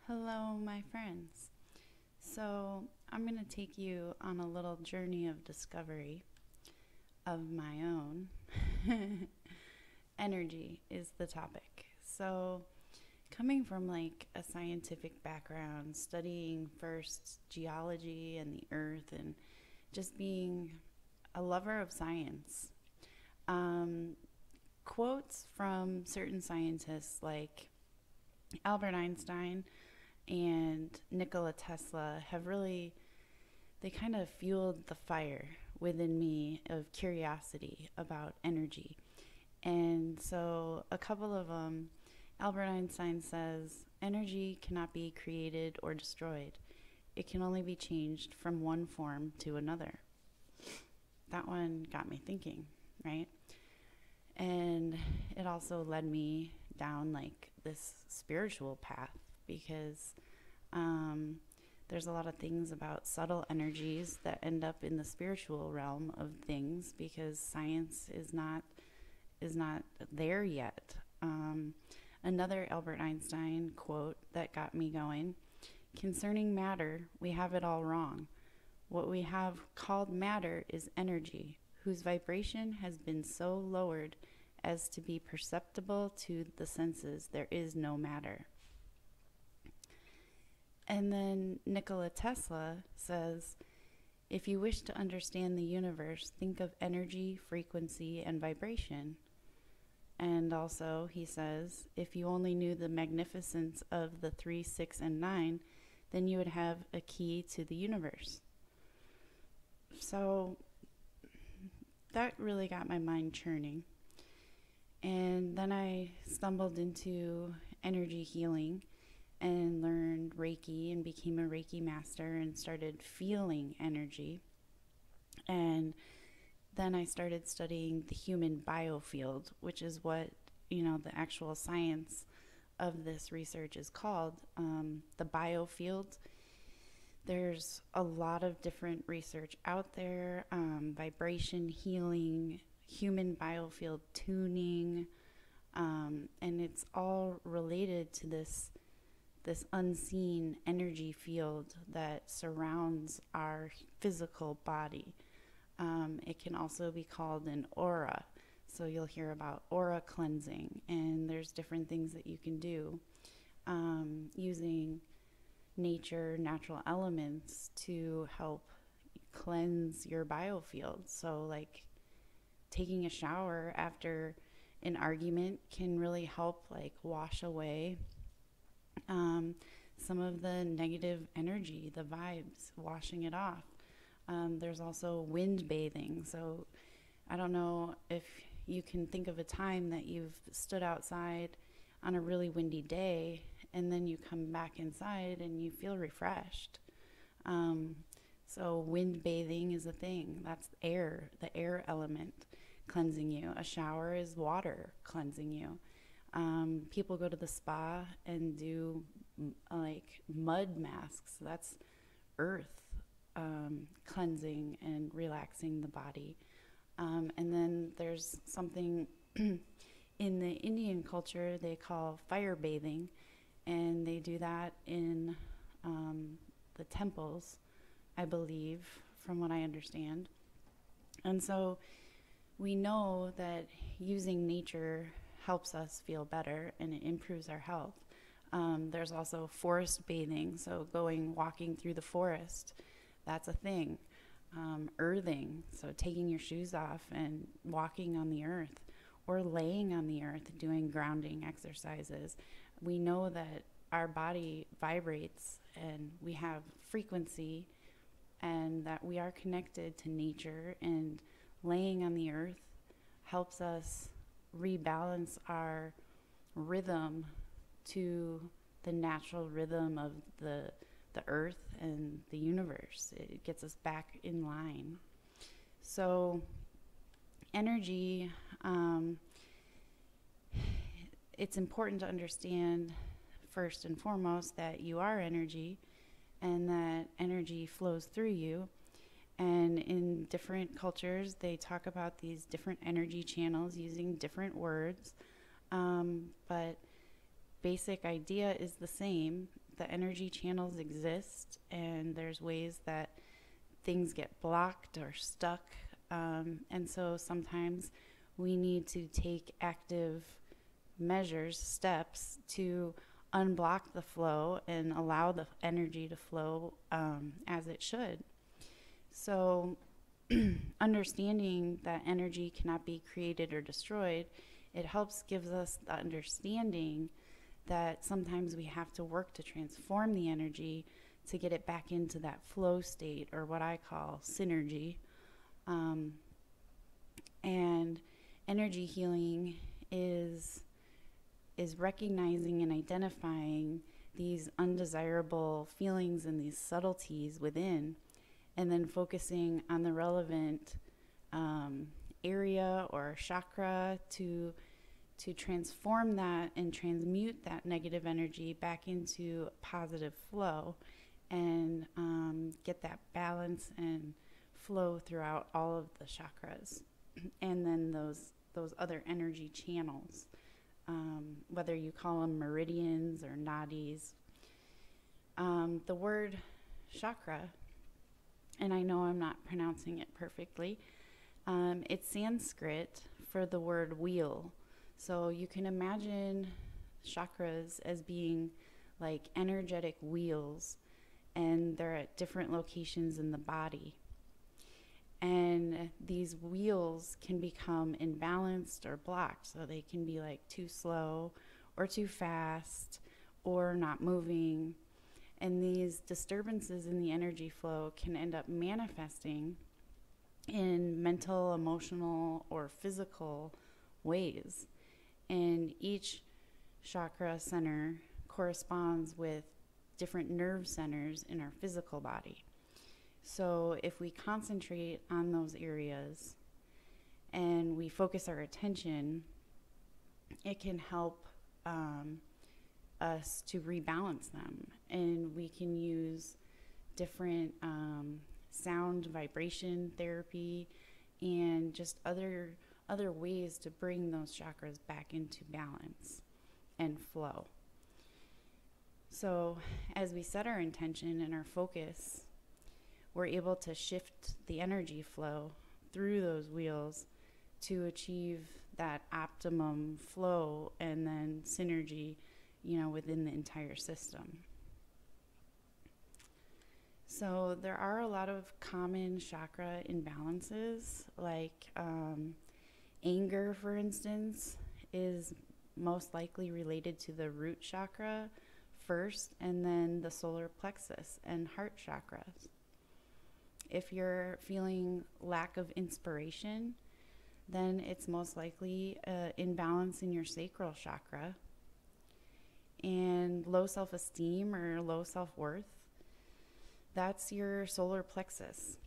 Hello, my friends. So, I'm going to take you on a little journey of discovery of my own. Energy is the topic. So, coming from like a scientific background, studying first geology and the earth, and just being a lover of science, um, quotes from certain scientists like Albert Einstein and Nikola Tesla have really, they kind of fueled the fire within me of curiosity about energy. And so a couple of them, Albert Einstein says, energy cannot be created or destroyed. It can only be changed from one form to another. That one got me thinking, right? And it also led me down like this spiritual path because there's a lot of things about subtle energies that end up in the spiritual realm of things because science is not there yet. Another Albert Einstein quote that got me going: concerning matter, we have it all wrong. What we have called matter is energy, whose vibration has been so lowered as to be perceptible to the senses. There is no matter. And then Nikola Tesla says, if you wish to understand the universe, think of energy, frequency, and vibration. And also, he says, if you only knew the magnificence of the 3, 6, and 9, then you would have a key to the universe. So that really got my mind churning. And then I stumbled into energy healing and learned Reiki and became a Reiki master and started feeling energy. And then I started studying the human biofield, which is what, the actual science of this research is called. The biofield. There's a lot of different research out there, vibration healing, human biofield tuning, and it's all related to this unseen energy field that surrounds our physical body. It can also be called an aura. So you'll hear about aura cleansing, and there's different things that you can do using natural elements to help cleanse your biofield. So like taking a shower after an argument can really help like wash away some of the negative energy, the vibes, washing it off. There's also wind bathing. So I don't know if you can think of a time that you've stood outside on a really windy day and then you come back inside and you feel refreshed. So wind bathing is a thing. That's air, the air element cleansing you. A shower is water cleansing you. People go to the spa and do like mud masks. That's earth cleansing and relaxing the body. And then there's something in the Indian culture they call fire bathing, and they do that in the temples, I believe, from what I understand. And so we know that using nature helps us feel better and it improves our health. There's also forest bathing, so walking through the forest, that's a thing. Earthing, so taking your shoes off and walking on the earth, or laying on the earth doing grounding exercises. We know that our body vibrates and we have frequency and that we are connected to nature, and laying on the earth helps us rebalance our rhythm to the natural rhythm of the earth and the universe. It gets us back in line. So energy, it's important to understand first and foremost that you are energy and that energy flows through you. And in different cultures, they talk about these different energy channels using different words. But basic idea is the same. the energy channels exist, and there's ways that things get blocked or stuck. And so sometimes we need to take active measures, steps to unblock the flow and allow the energy to flow as it should. So understanding that energy cannot be created or destroyed, it gives us the understanding that sometimes we have to work to transform the energy to get it back into that flow state, or what I call synergy. And energy healing is recognizing and identifying these undesirable feelings and these subtleties within, and then focusing on the relevant area or chakra to transform that and transmute that negative energy back into positive flow, and get that balance and flow throughout all of the chakras, and then those other energy channels, whether you call them meridians or nadis. The word chakra, and I know I'm not pronouncing it perfectly, it's Sanskrit for the word wheel. So you can imagine chakras as being like energetic wheels, and they're at different locations in the body. And these wheels can become imbalanced or blocked. So they can be like too slow or too fast or not moving. And these disturbances in the energy flow can end up manifesting in mental, emotional, or physical ways. And each chakra center corresponds with different nerve centers in our physical body. So if we concentrate on those areas and we focus our attention, it can help us to rebalance them. And we can use different sound vibration therapy and just other ways to bring those chakras back into balance and flow. So as we set our intention and our focus, we're able to shift the energy flow through those wheels to achieve that optimum flow and then synergy, within the entire system. So there are a lot of common chakra imbalances, like anger, for instance, is most likely related to the root chakra first, and then the solar plexus and heart chakras. If you're feeling lack of inspiration, then it's most likely imbalance in your sacral chakra. And low self-esteem or low self-worth, that's your solar plexus.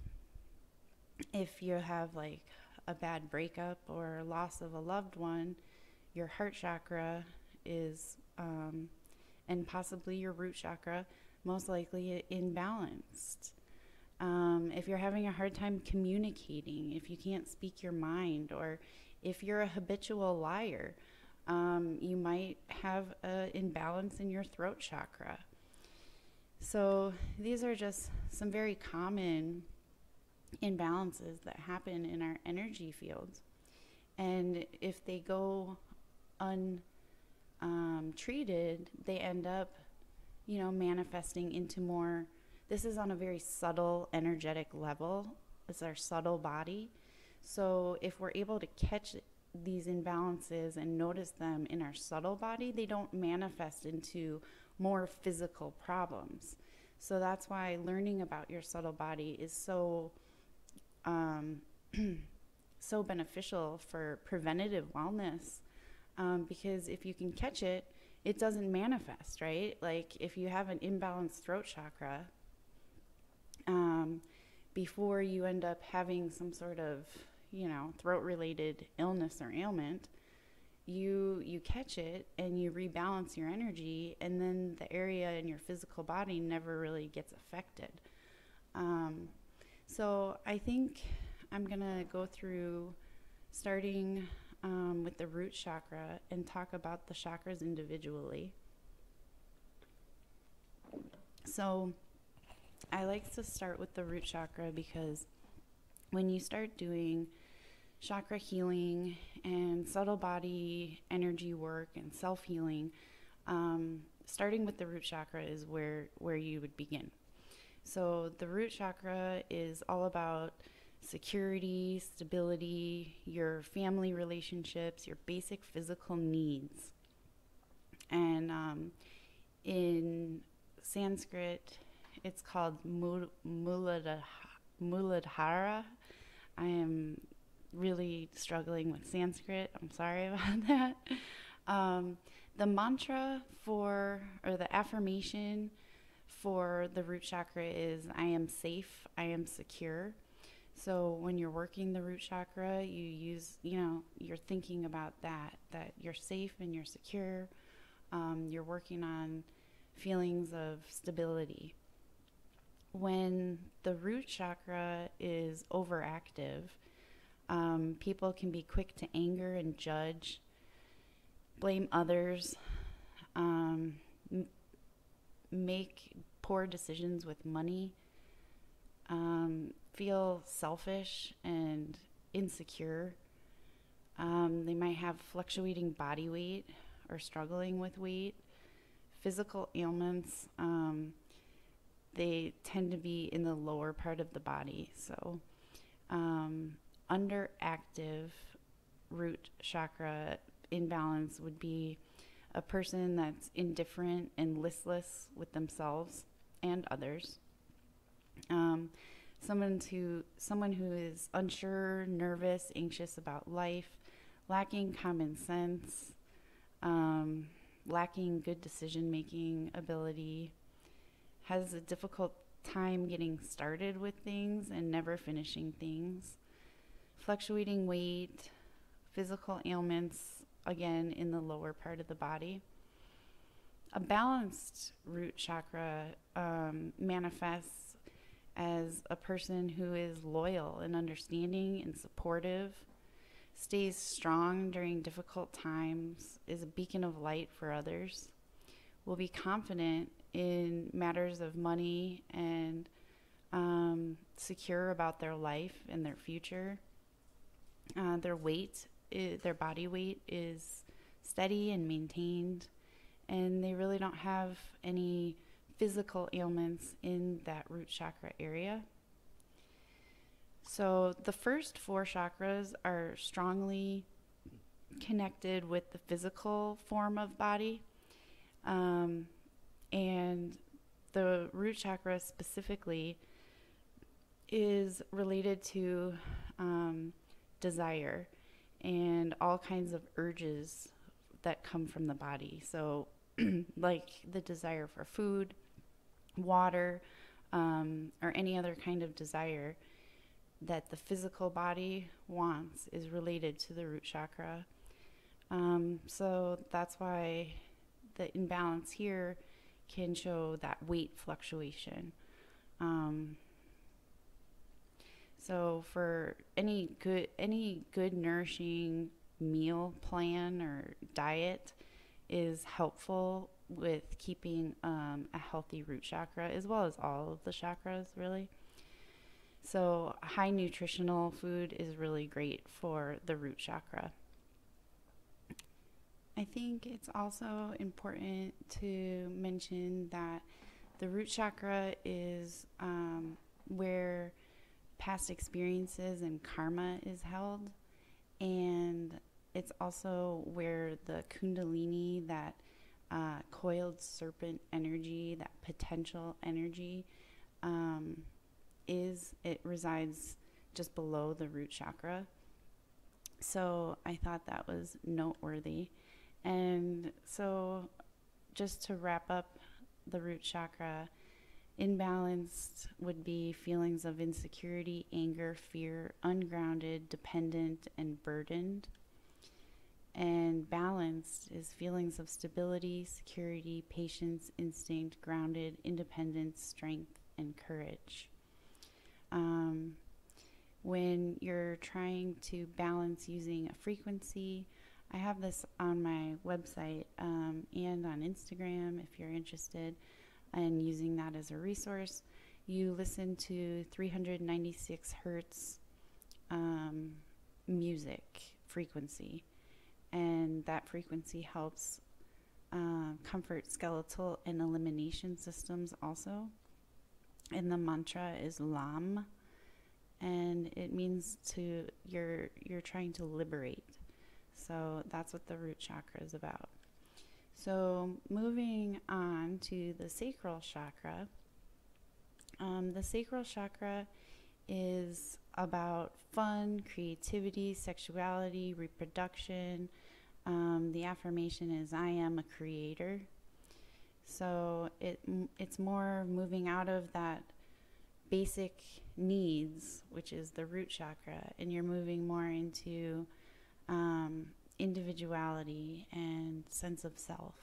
If you have like a bad breakup or loss of a loved one, your heart chakra is, and possibly your root chakra, most likely imbalanced. If you're having a hard time communicating, if you can't speak your mind, or if you're a habitual liar, you might have an imbalance in your throat chakra. So these are just some very common imbalances that happen in our energy fields. And if they go untreated, they end up, manifesting into more. This is on a very subtle energetic level. It's our subtle body. So if we're able to catch these imbalances and notice them in our subtle body, they don't manifest into more physical problems. So that's why learning about your subtle body is so so beneficial for preventative wellness, because if you can catch it, it doesn't manifest, right? Like if you have an imbalanced throat chakra, before you end up having some sort of, throat-related illness or ailment, you catch it and you rebalance your energy, and then the area in your physical body never really gets affected. So I think I'm going to go through starting with the root chakra and talk about the chakras individually. So I like to start with the root chakra because when you start doing chakra healing and subtle body energy work and self-healing, starting with the root chakra is where you would begin. So the root chakra is all about security, stability, your family relationships, your basic physical needs. And in Sanskrit, it's called Muladhara. I am really struggling with Sanskrit. I'm sorry about that. The mantra or the affirmation for the root chakra is, I am safe, I am secure. So when you're working the root chakra, you use, you're thinking about that you're safe and you're secure. You're working on feelings of stability. When the root chakra is overactive, people can be quick to anger and judge, blame others, make poor decisions with money, feel selfish and insecure. They might have fluctuating body weight or struggling with weight, physical ailments. They tend to be in the lower part of the body. So underactive root chakra imbalance would be a person that's indifferent and listless with themselves and others. Someone who is unsure, nervous, anxious about life, lacking common sense, lacking good decision-making ability, has a difficult time getting started with things and never finishing things, fluctuating weight, physical ailments, again, in the lower part of the body. A balanced root chakra manifests as a person who is loyal and understanding and supportive, stays strong during difficult times, is a beacon of light for others, will be confident in matters of money and secure about their life and their future. Their body weight is steady and maintained, and they really don't have any physical ailments in that root chakra area. So the first 4 chakras are strongly connected with the physical form of body, and the root chakra specifically is related to desire and all kinds of urges that come from the body. So like the desire for food, water, or any other kind of desire that the physical body wants is related to the root chakra. So that's why the imbalance here can show that weight fluctuation. So for any good nourishing meal plan or diet is helpful with keeping a healthy root chakra, as well as all of the chakras, really. So high nutritional food is really great for the root chakra. I think it's also important to mention that the root chakra is where past experiences and karma is held, and it's also where the kundalini, that coiled serpent energy, that potential energy, it resides just below the root chakra. So I thought that was noteworthy. And so just to wrap up the root chakra, imbalanced would be feelings of insecurity, anger, fear, ungrounded, dependent, and burdened. And balanced is feelings of stability, security, patience, instinct, grounded, independence, strength, and courage. When you're trying to balance using a frequency, I have this on my website and on Instagram if you're interested. and using that as a resource, you listen to 396 hertz music frequency, and that frequency helps comfort skeletal and elimination systems also. And the mantra is Lam, and it means you're trying to liberate. So that's what the root chakra is about. So moving on to the sacral chakra. The sacral chakra is about fun, creativity, sexuality, reproduction. The affirmation is, I am a creator. So it's more moving out of that basic needs, which is the root chakra, and you're moving more into individuality and sense of self.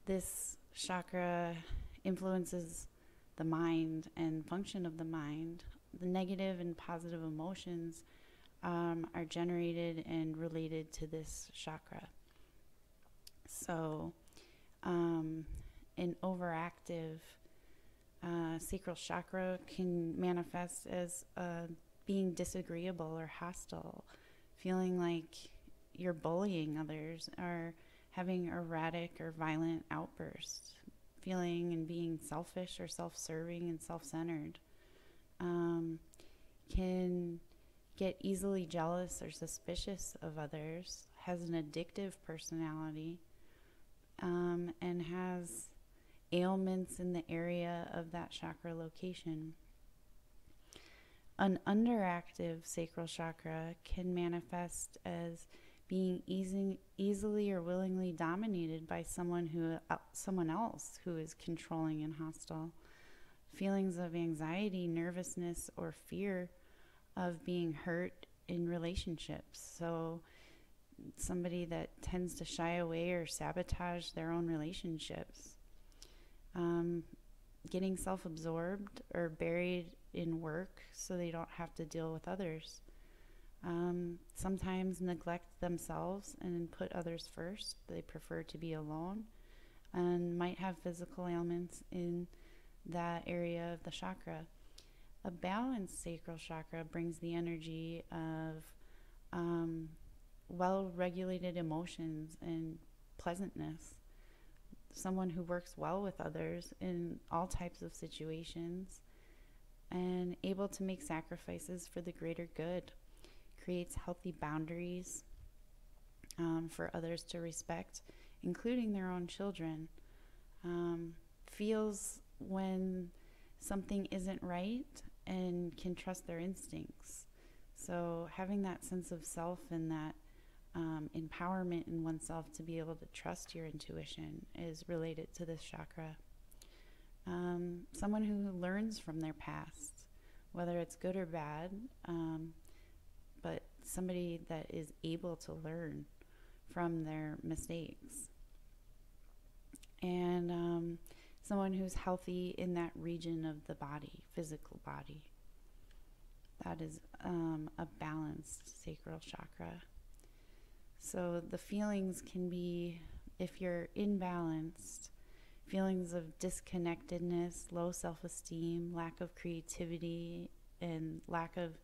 This chakra influences the mind and function of the mind. The negative and positive emotions are generated and related to this chakra. So an overactive sacral chakra can manifest as being disagreeable or hostile, feeling like you're bullying others, or having erratic or violent outbursts, feeling and being selfish or self-serving and self-centered, can get easily jealous or suspicious of others, has an addictive personality, and has ailments in the area of that chakra location. An underactive sacral chakra can manifest as being easily or willingly dominated by someone else who is controlling and hostile. Feelings of anxiety, nervousness, or fear of being hurt in relationships. So somebody that tends to shy away or sabotage their own relationships. Getting self-absorbed or buried in work so they don't have to deal with others. Sometimes neglect themselves and put others first. They prefer to be alone, and might have physical ailments in that area of the chakra. A balanced sacral chakra brings the energy of well-regulated emotions and pleasantness. Someone who works well with others in all types of situations and able to make sacrifices for the greater good. Creates healthy boundaries for others to respect, including their own children. Feels when something isn't right and can trust their instincts. So having that sense of self and that empowerment in oneself to be able to trust your intuition is related to this chakra. Someone who learns from their past, whether it's good or bad, but somebody that is able to learn from their mistakes. And someone who's healthy in that region of the body, physical body. That is a balanced sacral chakra. So the feelings can be, if you're imbalanced, feelings of disconnectedness, low self-esteem, lack of creativity, and lack of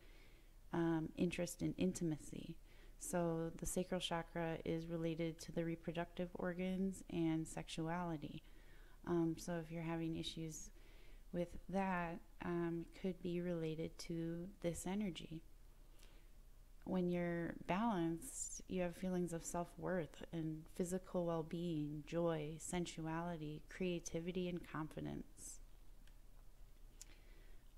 interest in intimacy. So the sacral chakra is related to the reproductive organs and sexuality. So if you're having issues with that, could be related to this energy. When you're balanced, you have feelings of self-worth and physical well-being, joy, sensuality, creativity, and confidence.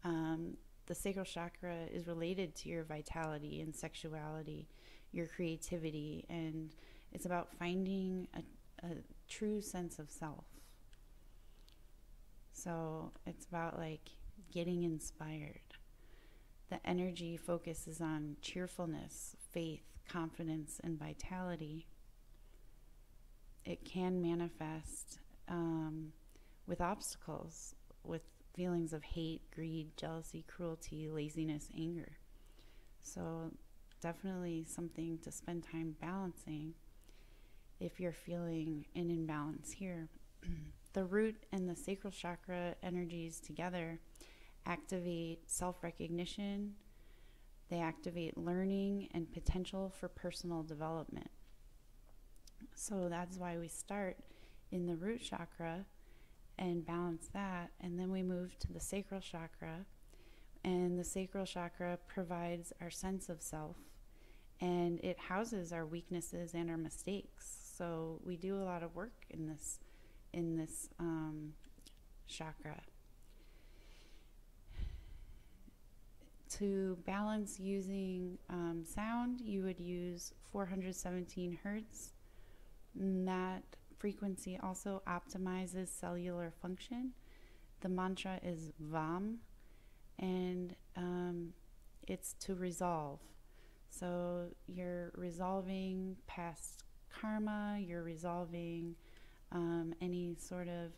The sacral chakra is related to your vitality and sexuality, your creativity, and it's about finding a true sense of self. So it's about like getting inspired. The energy focuses on cheerfulness, faith, confidence, and vitality. It can manifest with obstacles, with feelings of hate, greed, jealousy, cruelty, laziness, anger. So definitely something to spend time balancing if you're feeling an imbalance here. the root and the sacral chakra energies together activate self-recognition. They activate learning and potential for personal development. So that's why we start in the root chakra and balance that, and then we move to the sacral chakra, and the sacral chakra provides our sense of self, and it houses our weaknesses and our mistakes. So we do a lot of work in this chakra. To balance using sound, you would use 417 hertz. And that frequency also optimizes cellular function. The mantra is VAM, and it's to resolve. So you're resolving past karma, you're resolving any sort of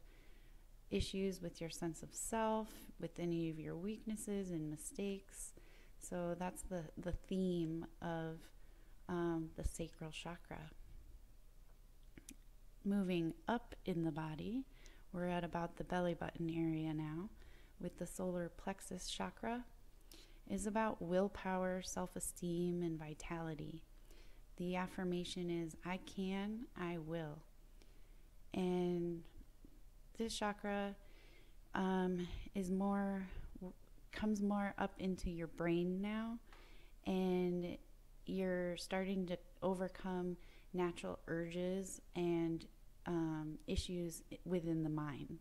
issues with your sense of self, with any of your weaknesses and mistakes. So that's the theme of the sacral chakra. Moving up in the body, we're at about the belly button area now, with the solar plexus chakra. Is about willpower, self-esteem, and vitality. The affirmation is, I can, I will. And this chakra comes more up into your brain now, and you're starting to overcome natural urges and issues within the mind.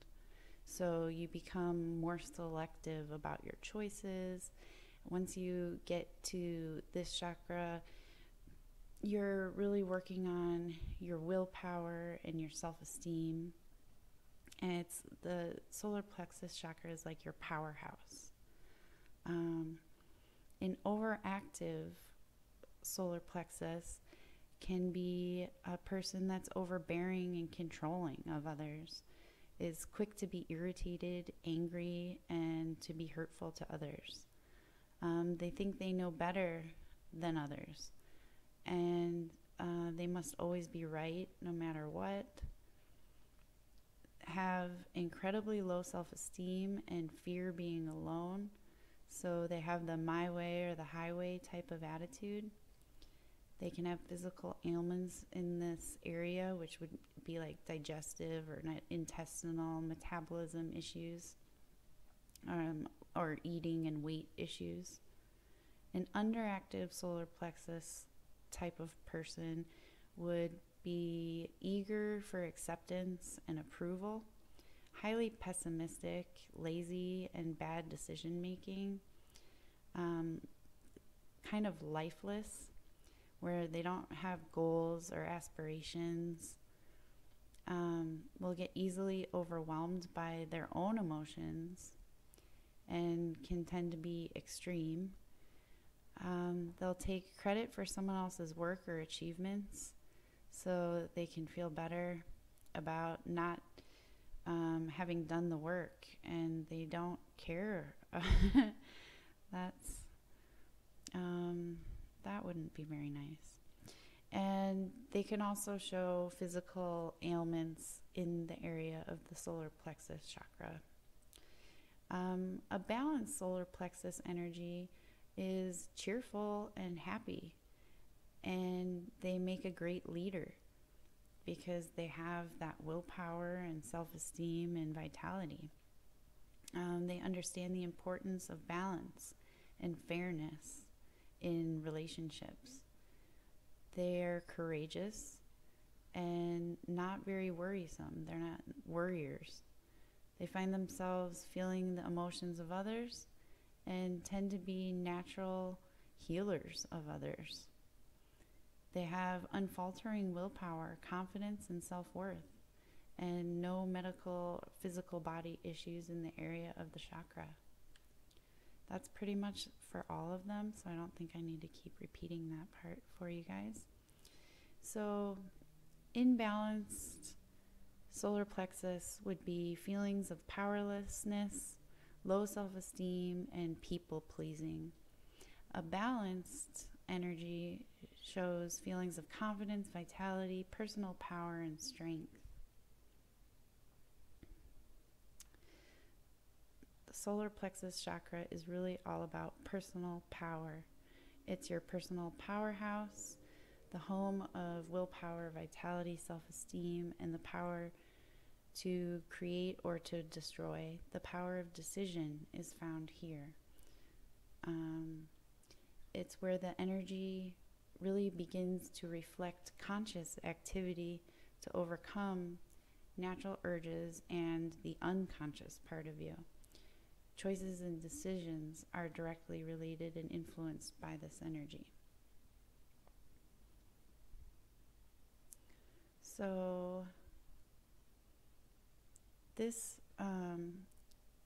So you become more selective about your choices. Once you get to this chakra, you're really working on your willpower and your self-esteem. And it's the solar plexus chakra is like your powerhouse. An overactive solar plexus can be a person that's overbearing and controlling of others, is quick to be irritated, angry, and to be hurtful to others. They think they know better than others, and they must always be right no matter what. Have incredibly low self-esteem and fear being alone, so they have the my way or the highway type of attitude. They can have physical ailments in this area, which would be like digestive or intestinal metabolism issues, or eating and weight issues. An underactive solar plexus type of person would be eager for acceptance and approval, highly pessimistic, lazy, and bad decision making, kind of lifeless, where they don't have goals or aspirations, will get easily overwhelmed by their own emotions and can tend to be extreme. They'll take credit for someone else's work or achievements so that they can feel better about not having done the work, and they don't care. That wouldn't be very nice. And they can also show physical ailments in the area of the solar plexus chakra. A balanced solar plexus energy is cheerful and happy, and they make a great leader because they have that willpower and self-esteem and vitality. They understand the importance of balance and fairness in relationships. They're courageous and not very worrisome. They're not worriers. They find themselves feeling the emotions of others and tend to be natural healers of others. They have unfaltering willpower, confidence, and self-worth, and no medical, physical body issues in the area of the chakra. That's pretty much for all of them, so I don't think I need to keep repeating that part for you guys. So, imbalanced solar plexus would be feelings of powerlessness, low self-esteem, and people-pleasing. A balanced energy shows feelings of confidence, vitality, personal power, and strength. solar plexus chakra is really all about personal power. It's your personal powerhouse, the home of willpower, vitality, self-esteem, and the power to create or to destroy. The power of decision is found here. It's where the energy really begins to reflect conscious activity to overcome natural urges and the unconscious part of you. Choices and decisions are directly related and influenced by this energy. So this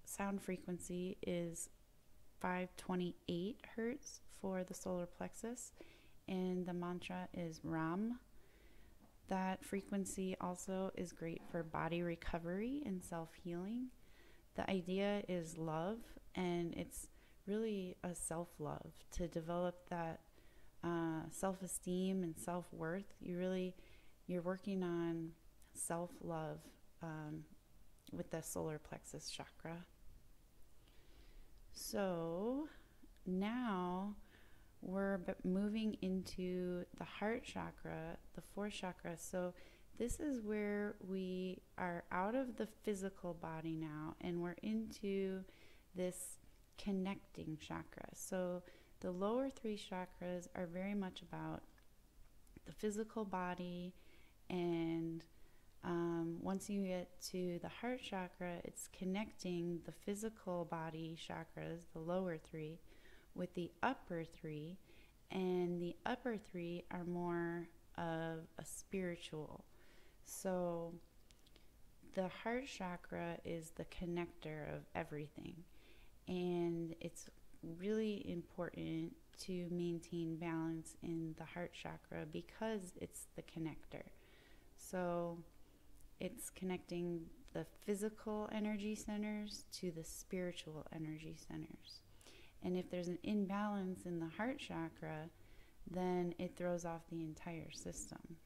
sound frequency is 528 hertz for the solar plexus, and the mantra is Ram. That frequency also is great for body recovery and self-healing. The idea is love, and it's really a self-love, to develop that self-esteem and self-worth. You're working on self-love with the solar plexus chakra. So now we're moving into the heart chakra, the fourth chakra. So this is where we are out of the physical body now, and we're into this connecting chakra. So the lower three chakras are very much about the physical body, and once you get to the heart chakra, it's connecting the physical body chakras, the lower three, with the upper three, and the upper three are more of a spiritual. So the heart chakra is the connector of everything, and it's really important to maintain balance in the heart chakra because it's the connector. So it's connecting the physical energy centers to the spiritual energy centers. And if there's an imbalance in the heart chakra, then it throws off the entire system.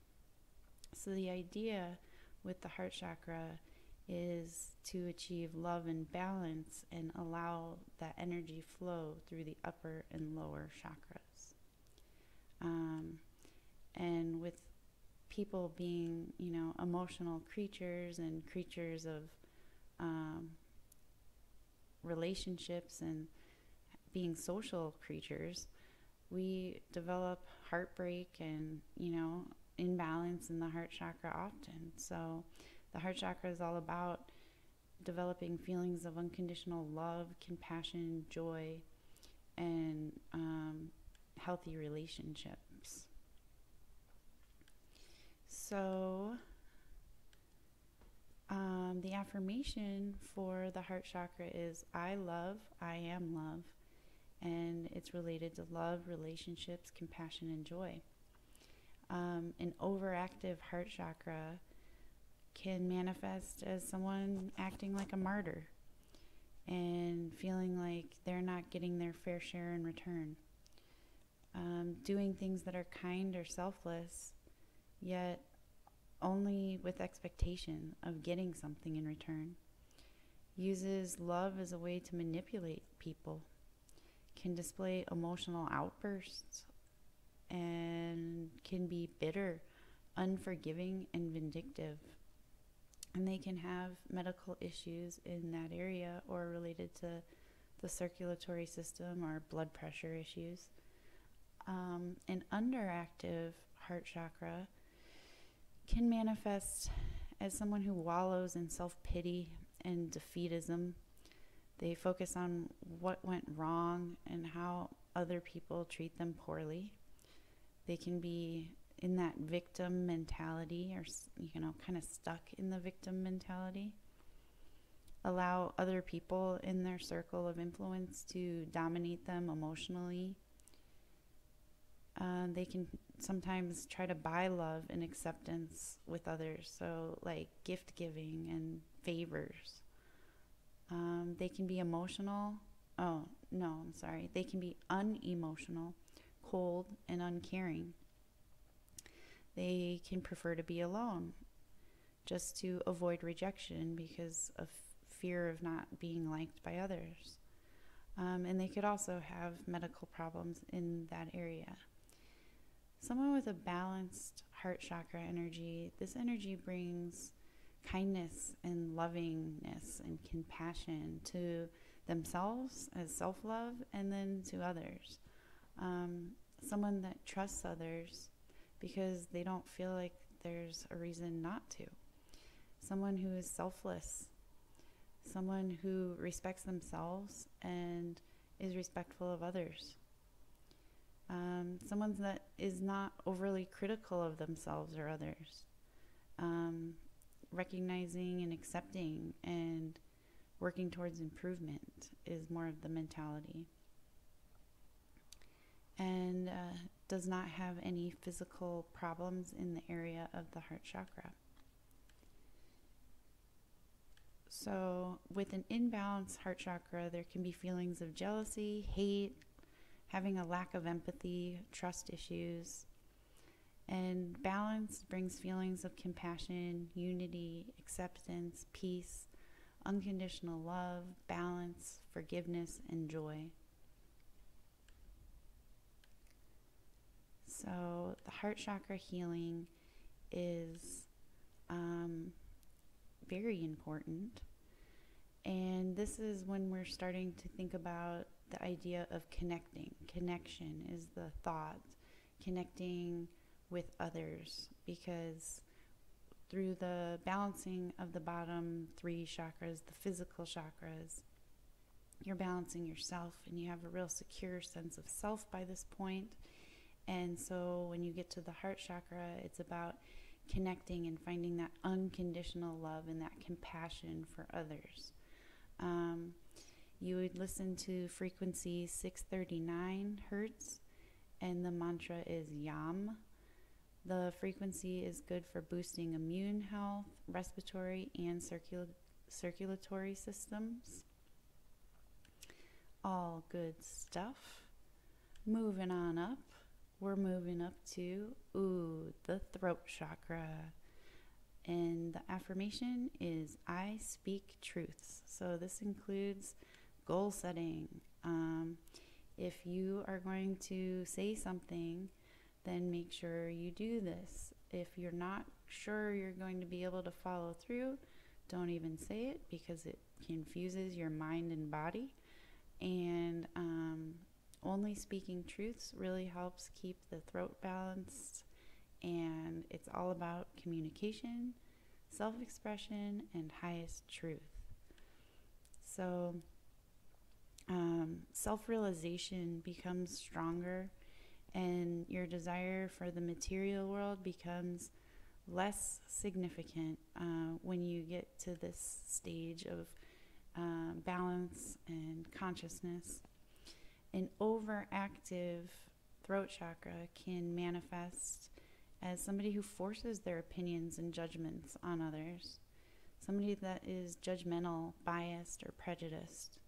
So the idea with the heart chakra is to achieve love and balance and allow that energy flow through the upper and lower chakras. And with people being, emotional creatures and creatures of relationships and being social creatures, we develop heartbreak and, imbalance in the heart chakra often. So the heart chakra is all about developing feelings of unconditional love, compassion, joy, and healthy relationships. So the affirmation for the heart chakra is I love, I am love, and it's related to love, relationships, compassion, and joy. An overactive heart chakra can manifest as someone acting like a martyr and feeling like they're not getting their fair share in return. Doing things that are kind or selfless, yet only with expectation of getting something in return. Uses love as a way to manipulate people. Can display emotional outbursts and can be bitter, unforgiving, and vindictive. And they can have medical issues in that area or related to the circulatory system or blood pressure issues. An underactive heart chakra can manifest as someone who wallows in self-pity and defeatism. They focus on what went wrong and how other people treat them poorly. They can be in that victim mentality or, kind of stuck in the victim mentality. Allow other people in their circle of influence to dominate them emotionally. They can sometimes try to buy love and acceptance with others, so like gift giving and favors. They can be they can be unemotional, cold, and uncaring. They can prefer to be alone just to avoid rejection because of fear of not being liked by others. And they could also have medical problems in that area. Someone with a balanced heart chakra energy, this energy brings kindness and lovingness and compassion to themselves as self-love, and then to others. Someone that trusts others because they don't feel like there's a reason not to. Someone who is selfless. Someone who respects themselves and is respectful of others. Someone that is not overly critical of themselves or others. Recognizing and accepting and working towards improvement is more of the mentality. And does not have any physical problems in the area of the heart chakra. So with an imbalanced heart chakra, there can be feelings of jealousy, hate, having a lack of empathy, trust issues. And balance brings feelings of compassion, unity, acceptance, peace, unconditional love, balance, forgiveness, and joy. So the heart chakra healing is very important. And this is when we're starting to think about the idea of connecting. Connection is the thought, connecting with others, because through the balancing of the bottom 3 chakras, the physical chakras, you're balancing yourself, and you have a real secure sense of self by this point. And so when you get to the heart chakra, it's about connecting and finding that unconditional love and that compassion for others. You would listen to frequency 639 hertz, and the mantra is Yam. The frequency is good for boosting immune health, respiratory, and circulatory systems. All good stuff. Moving on up. We're moving up to, the throat chakra. And the affirmation is, I speak truths. So this includes goal setting. If you are going to say something, then make sure you do this. If you're not sure you're going to be able to follow through, don't even say it, because it confuses your mind and body. And only speaking truths really helps keep the throat balanced, and it's all about communication, self-expression, and highest truth. So self-realization becomes stronger, and your desire for the material world becomes less significant when you get to this stage of balance and consciousness. An overactive throat chakra can manifest as somebody who forces their opinions and judgments on others, somebody that is judgmental, biased, or prejudiced,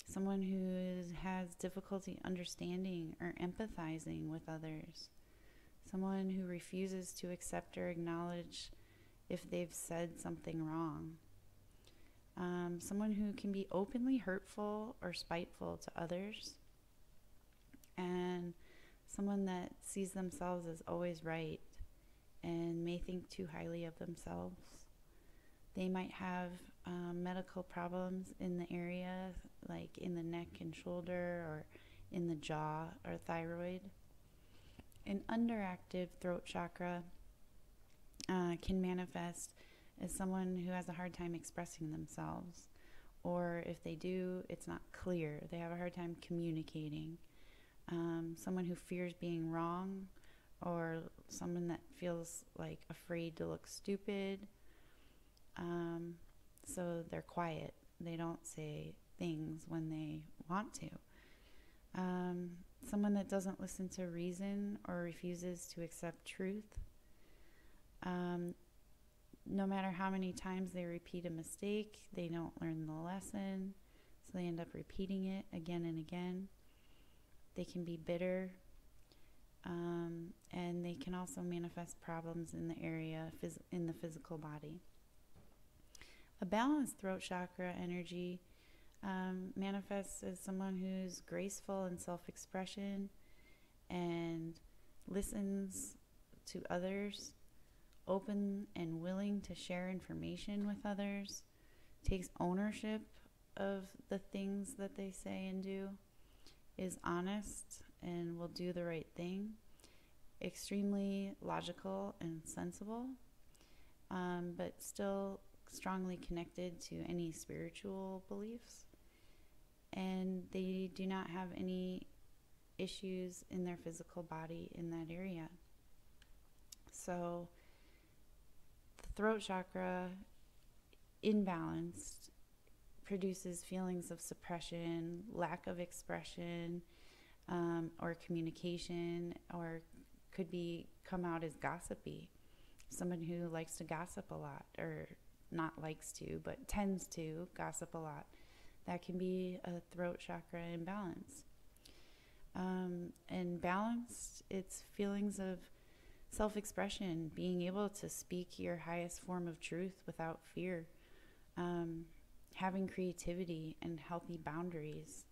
someone who has difficulty understanding or empathizing with others, someone who refuses to accept or acknowledge if they've said something wrong, someone who can be openly hurtful or spiteful to others, and someone that sees themselves as always right and may think too highly of themselves. They might have medical problems in the area, like in the neck and shoulder, or in the jaw or thyroid. An underactive throat chakra can manifest as someone who has a hard time expressing themselves, or if they do, it's not clear. They have a hard time communicating. Someone who fears being wrong, or someone that feels like afraid to look stupid. So they're quiet. They don't say things when they want to. Someone that doesn't listen to reason or refuses to accept truth. No matter how many times they repeat a mistake, they don't learn the lesson, so they end up repeating it again and again. They can be bitter, and they can also manifest problems in the area, in the physical body. A balanced throat chakra energy manifests as someone who's graceful in self-expression and listens to others, open and willing to share information with others, takes ownership of the things that they say and do, is honest and will do the right thing, extremely logical and sensible, but still strongly connected to any spiritual beliefs. And they do not have any issues in their physical body in that area. So the throat chakra, imbalanced, produces feelings of suppression, lack of expression, or communication, or could come out as gossipy. Someone who likes to gossip a lot, or not likes to, but tends to gossip a lot. That can be a throat chakra imbalance. And balanced, it's feelings of self-expression, being able to speak your highest form of truth without fear, having creativity and healthy boundaries.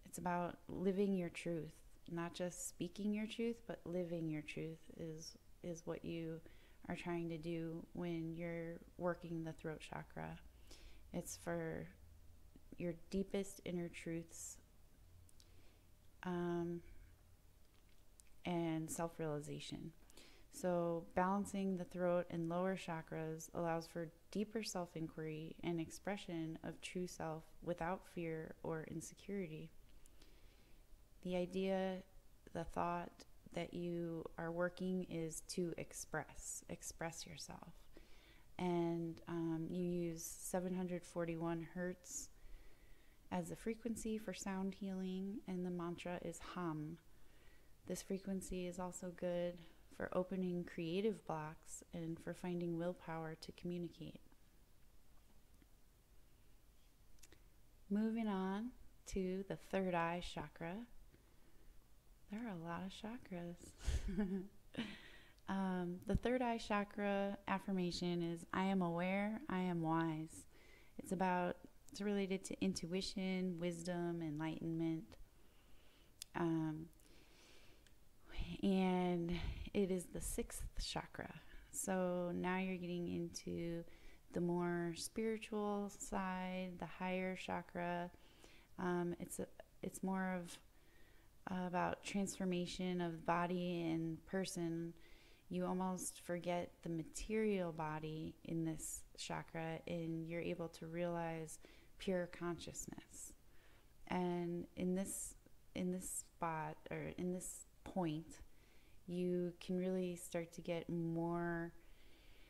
It's about living your truth, not just speaking your truth, but living your truth is what you are trying to do when you're working the throat chakra. It's for your deepest inner truths and self-realization. So balancing the throat and lower chakras allows for deeper self-inquiry and expression of true self without fear or insecurity. The idea, the thought that you are working is to express yourself. And you use 741 hertz as the frequency for sound healing, and the mantra is hum. This frequency is also good for opening creative blocks and for finding willpower to communicate. Moving on to the third eye chakra. There are a lot of chakras. The third eye chakra affirmation is, I am aware, I am wise. It's related to intuition, wisdom, enlightenment. And it is the sixth chakra. So now you're getting into the more spiritual side, the higher chakra. It's more of about transformation of body and person. You almost forget the material body in this chakra, and you're able to realize pure consciousness. And in this spot, or in this point, you can really start to get more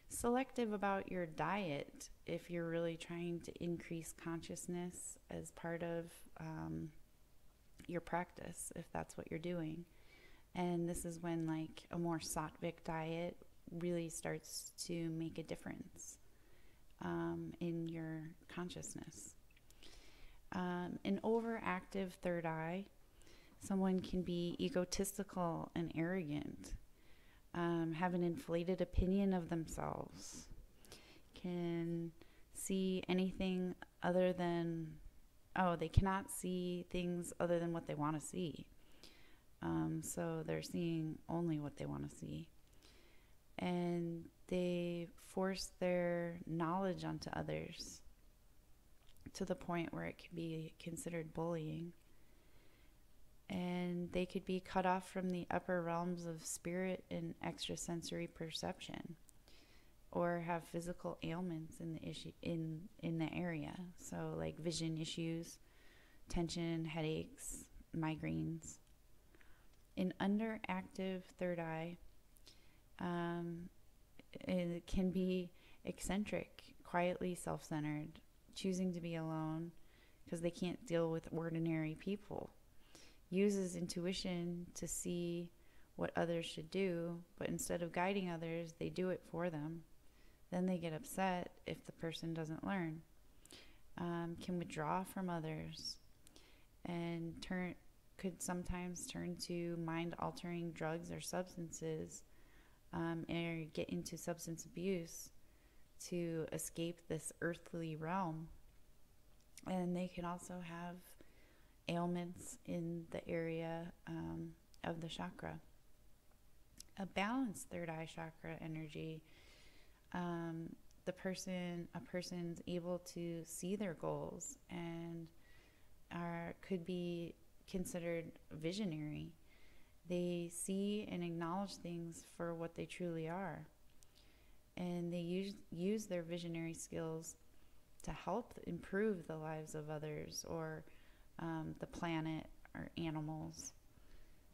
selective about your diet if you're really trying to increase consciousness as part of your practice, if that's what you're doing. And this is when like a more sattvic diet really starts to make a difference in your consciousness. An overactive third eye, someone can be egotistical and arrogant, have an inflated opinion of themselves, can see anything other than, they cannot see things other than what they want to see. So they're seeing only what they want to see. And they force their knowledge onto others to the point where it can be considered bullying. And they could be cut off from the upper realms of spirit and extrasensory perception, or have physical ailments in the area. So like vision issues, tension, headaches, migraines. An underactive third eye, it can be eccentric, quietly self-centered, choosing to be alone because they can't deal with ordinary people. Uses intuition to see what others should do, but instead of guiding others, they do it for them. Then they get upset if the person doesn't learn. Can withdraw from others and could sometimes turn to mind-altering drugs or substances, or get into substance abuse to escape this earthly realm. And they can also have ailments in the area of the chakra. A balanced third eye chakra energy, a person's able to see their goals and could be considered visionary. They see and acknowledge things for what they truly are, and they use their visionary skills to help improve the lives of others or the planet or animals.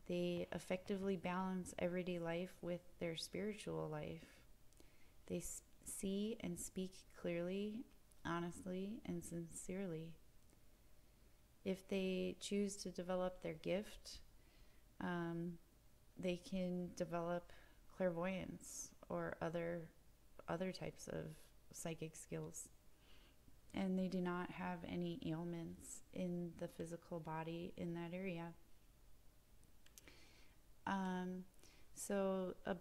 They effectively balance everyday life with their spiritual life. They see and speak clearly, honestly, and sincerely. If they choose to develop their gift, they can develop clairvoyance or other types of psychic skills. And they do not have any ailments in the physical body in that area. So a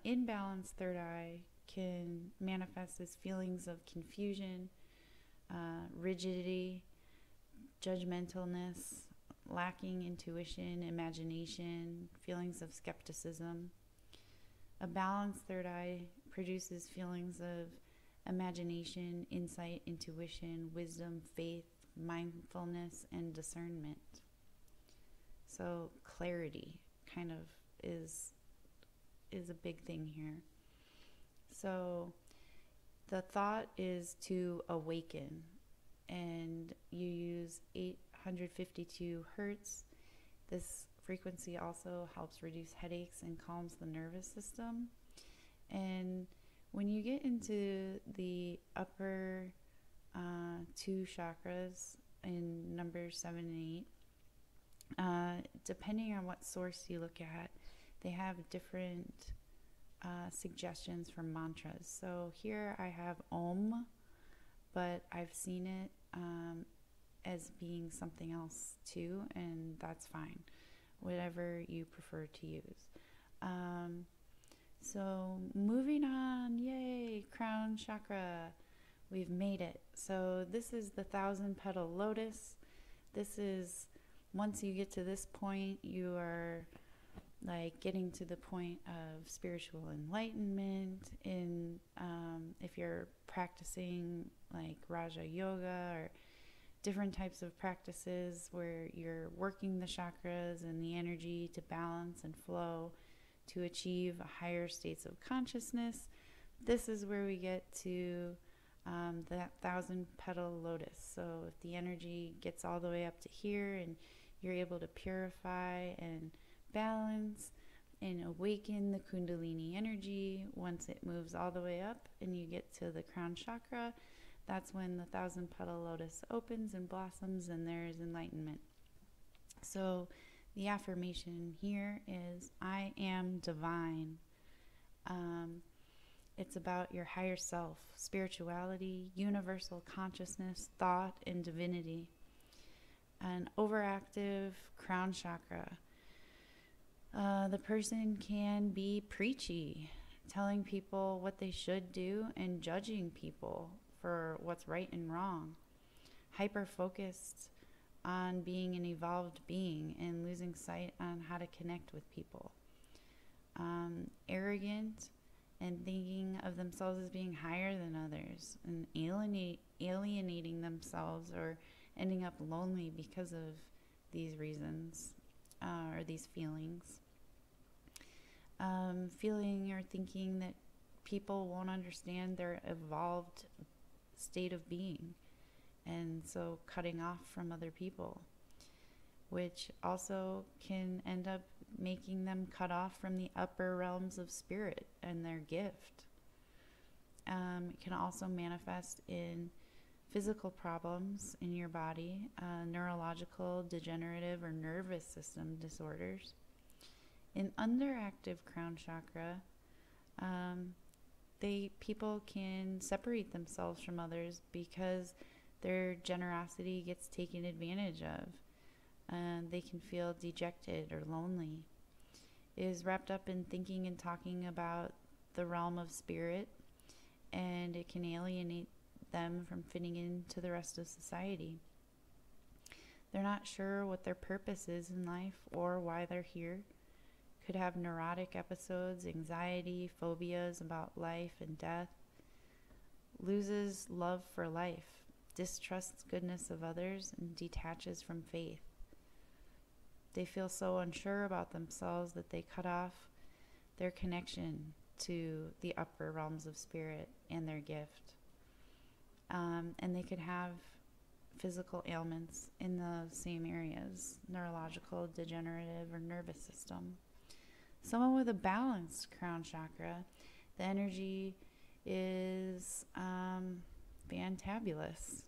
imbalanced third eye can manifest as feelings of confusion, rigidity, judgmentalness, lacking intuition, imagination, feelings of skepticism. A balanced third eye produces feelings of imagination, insight, intuition, wisdom, faith, mindfulness, and discernment. So clarity kind of is a big thing here. So the thought is to awaken, and you use 852 hertz. This frequency also helps reduce headaches and calms the nervous system. And when you get into the upper two chakras in numbers 7 and 8, depending on what source you look at, they have different suggestions for mantras. So here I have Om, but I've seen it as being something else too, and that's fine, whatever you prefer to use. So moving on, yay, crown chakra, we've made it. So this is the 1,000-petal lotus. This is, once you get to this point, you are like getting to the point of spiritual enlightenment. If you're practicing like Raja Yoga or different types of practices where you're working the chakras and the energy to balance and flow to achieve higher states of consciousness, this is where we get to that 1,000-petal lotus. So if the energy gets all the way up to here and you're able to purify and balance and awaken the Kundalini energy, once it moves all the way up and you get to the crown chakra, that's when the 1,000-petal lotus opens and blossoms and there is enlightenment. So the affirmation here is, I am divine. It's about your higher self, spirituality, universal consciousness, thought, and divinity. An overactive crown chakra. The person can be preachy, telling people what they should do and judging people for what's right and wrong. Hyper-focused on being an evolved being and losing sight on how to connect with people. Arrogant and thinking of themselves as being higher than others and alienating themselves or ending up lonely because of these reasons or these feelings. Feeling or thinking that people won't understand their evolved state of being, and so cutting off from other people, which also can end up making them cut off from the upper realms of spirit and their gift. It can also manifest in physical problems in your body, neurological, degenerative, or nervous system disorders. In underactive crown chakra, people can separate themselves from others because their generosity gets taken advantage of. They can feel dejected or lonely. It is wrapped up in thinking and talking about the realm of spirit and it can alienate them from fitting into the rest of society. They're not sure what their purpose is in life or why they're here. Could have neurotic episodes, anxiety, phobias about life and death. Loses love for life, distrusts goodness of others, and detaches from faith. They feel so unsure about themselves that they cut off their connection to the upper realms of spirit and their gift. And they could have physical ailments in the same areas, neurological, degenerative, or nervous system. Someone with a balanced crown chakra, the energy is fantabulous.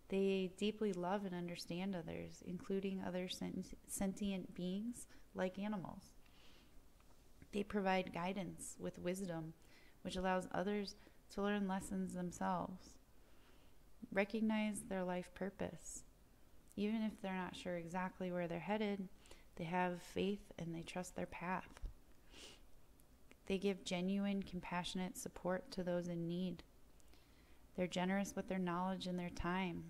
They deeply love and understand others, including other sentient beings like animals. They provide guidance with wisdom, which allows others to learn lessons themselves. Recognize their life purpose. Even if they're not sure exactly where they're headed, they have faith and they trust their path. They give genuine, compassionate support to those in need. They're generous with their knowledge and their time.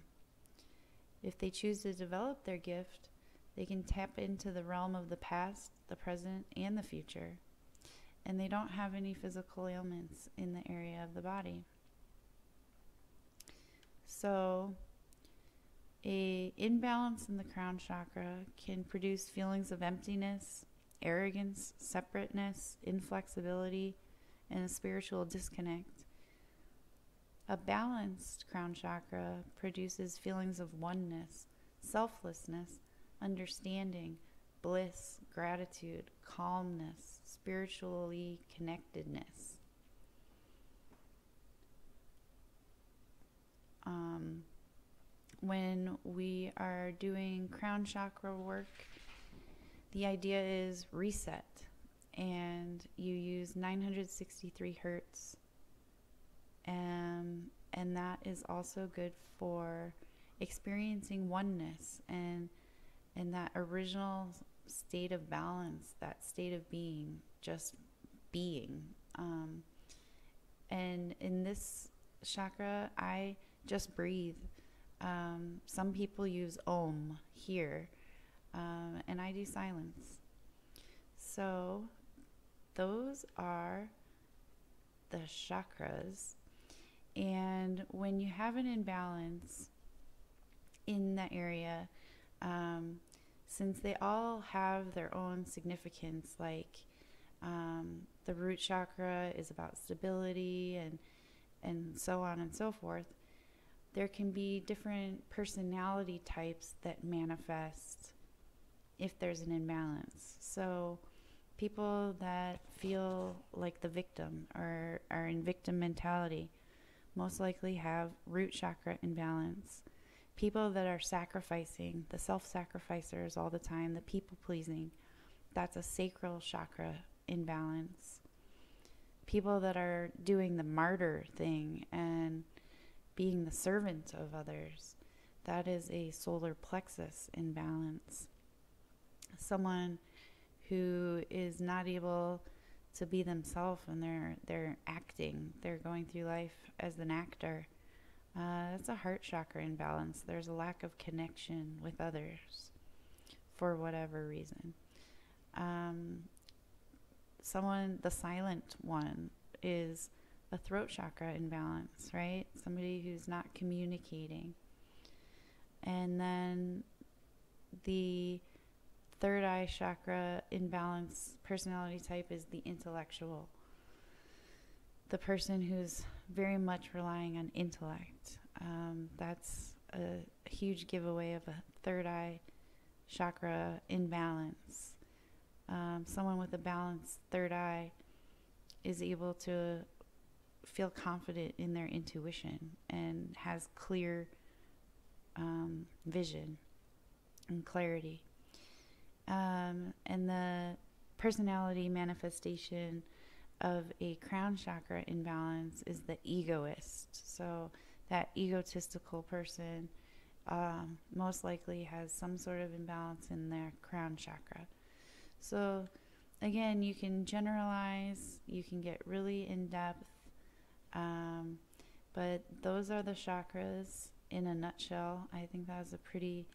If they choose to develop their gift, they can tap into the realm of the past, the present, and the future. And they don't have any physical ailments in the area of the body. So, an imbalance in the crown chakra can produce feelings of emptiness, arrogance, separateness, inflexibility, and a spiritual disconnect. A balanced crown chakra produces feelings of oneness, selflessness, understanding, bliss, gratitude, calmness, spiritually connectedness. When we are doing crown chakra work, the idea is reset, and you use 963 hertz, and that is also good for experiencing oneness and that original state of balance, that state of being, just being. And in this chakra, I just breathe. Some people use Om here, and I do silence. So those are the chakras. And when you have an imbalance in that area, since they all have their own significance, like the root chakra is about stability and so on and so forth, there can be different personality types that manifest if there's an imbalance. So people that feel like the victim or are in victim mentality most likely have root chakra imbalance. People that are sacrificing, the self-sacrificers all the time, the people-pleasing, that's a sacral chakra imbalance. People that are doing the martyr thing and being the servant of others, that is a solar plexus imbalance. Someone who is not able to be themselves and they're acting, they're going through life as an actor, that's a heart chakra imbalance. There's a lack of connection with others for whatever reason. The silent one is a throat chakra imbalance, right? Somebody who's not communicating. And then the third eye chakra imbalance personality type is the intellectual. The person who's very much relying on intellect. That's a huge giveaway of a third eye chakra imbalance. Someone with a balanced third eye is able to feel confident in their intuition and has clear vision and clarity. And the personality manifestation of a crown chakra imbalance is the egoist. So that egotistical person most likely has some sort of imbalance in their crown chakra. So again, you can generalize, you can get really in depth But those are the chakras in a nutshell. I think that was a pretty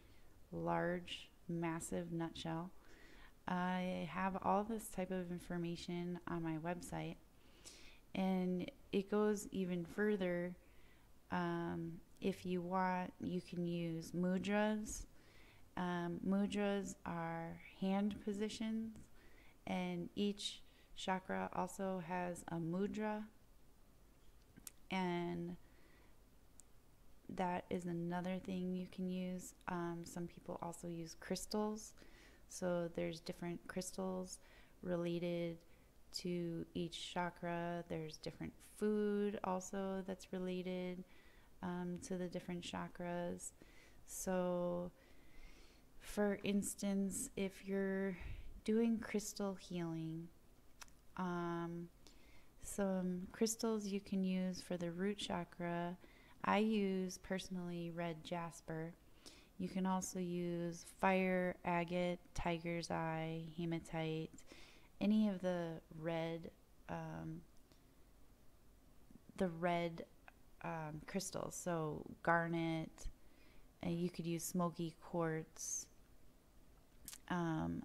large, massive nutshell. I have all this type of information on my website, and it goes even further. If you want, you can use mudras. Mudras are hand positions, and each chakra also has a mudra, and that is another thing you can use. Some people also use crystals, so there's different crystals related to each chakra. There's different food also that's related to the different chakras. So for instance, if you're doing crystal healing, some crystals you can use for the root chakra, I use personally red jasper. You can also use fire, agate, tiger's eye, hematite, any of the red crystals. So garnet, you could use smoky quartz,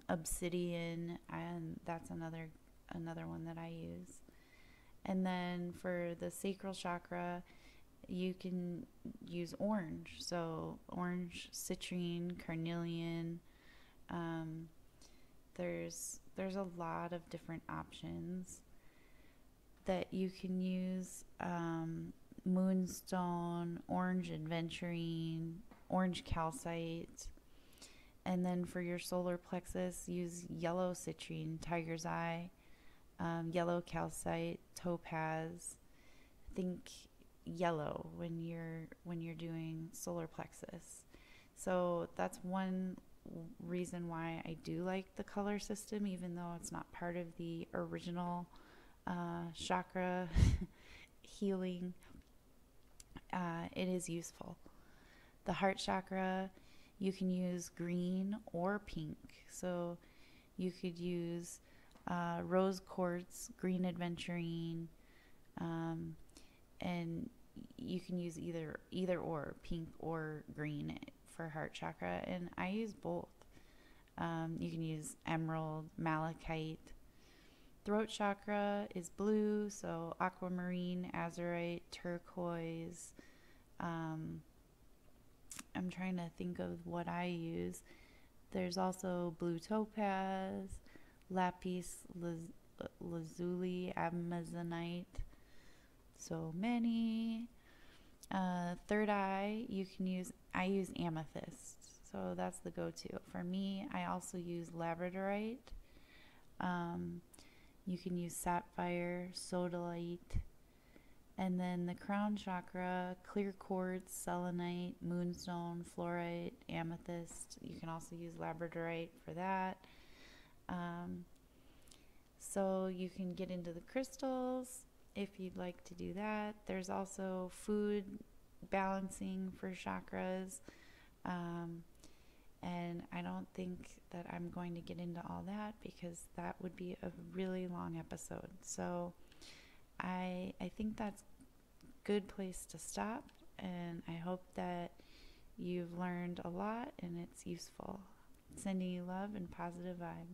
obsidian, and that's another one that I use. And then for the sacral chakra, you can use orange. So orange, citrine, carnelian. There's a lot of different options that you can use. Moonstone, orange aventurine, orange calcite. And then for your solar plexus, use yellow citrine, tiger's eye, yellow calcite, topaz. Think yellow when you're doing solar plexus. So that's one reason why I do like the color system, even though it's not part of the original chakra healing. It is useful. The heart chakra, you can use green or pink. So you could use rose quartz, green aventurine, and you can use either or, pink or green for heart chakra, and I use both. You can use emerald, malachite. Throat chakra is blue, so aquamarine, azurite, turquoise. I'm trying to think of what I use. There's also blue topaz, lapis lazuli, amazonite. So many. Third eye, I use amethyst. So that's the go-to. For me, I also use labradorite. You can use sapphire, sodalite. And then the crown chakra, clear quartz, selenite, moonstone, fluorite, amethyst. You can also use labradorite for that. So you can get into the crystals if you'd like to do that. There's also food balancing for chakras. And I don't think that I'm going to get into all that because that would be a really long episode. So I think that's a good place to stop, and I hope that you've learned a lot and it's useful. Sending you love and positive vibes.